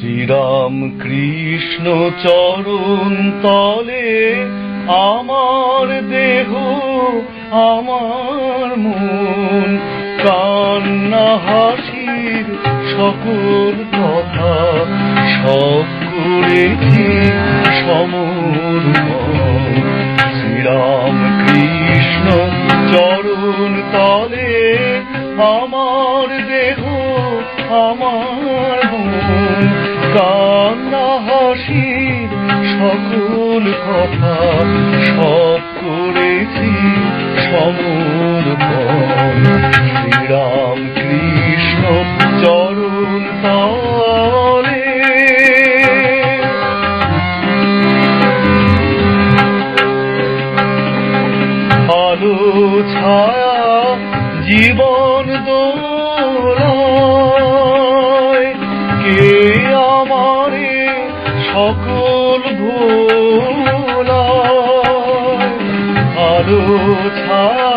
শ্রীরাম কৃষ্ণ চরণ তলে আমার দেহ আমার মন, কান্না হাসির সকল কথা সব করেছি সমর্পণ। শ্রীরাম কৃষ্ণ চরণ তলে আমার দেহ আমার মন, কান্না হাসির সকল কথা সব করেছি সমর্পণ। শ্রীরাম কৃষ্ণ চরণ তলে। আলো ছায়া জীবন দোলায়, কে আমারে সকল ভোলায়। আলো ছায়া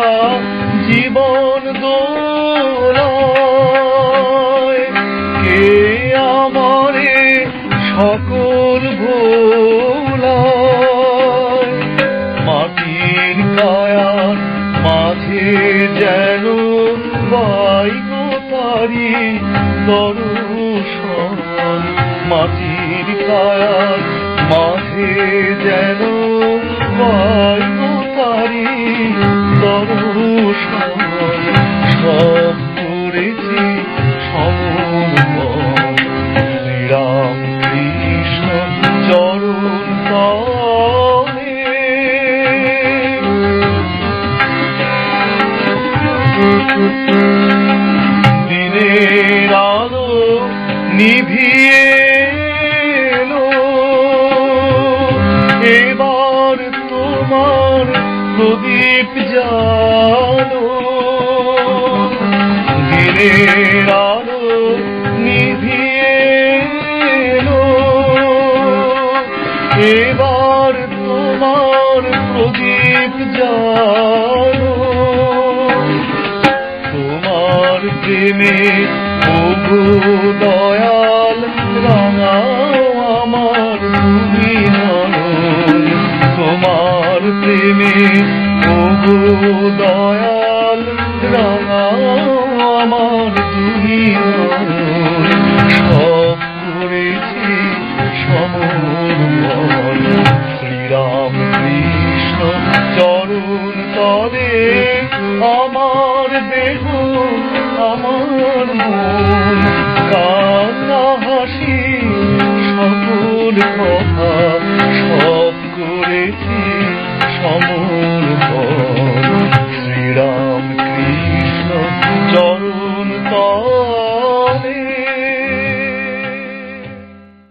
জীবন দোলায়, কে আমারে সকল ভোলায়। মাটির কায়ার মাঝে যেন পাই গো তারি দর্শন, মাটির কায়ার মাঝে যেন পাই গো তারি দর্শন। সব করেছি সমর্পণ। শ্রীরাম কৃষ্ণ চরণ তলে। দিনের আলো নিভিয়ে এলো, এবার তোমার প্রদীপ জালো। দিনের আলো নিভিয়ে এলো, এবার তোমার প্রদীপ জালো। তোমার প্রেমে ওগো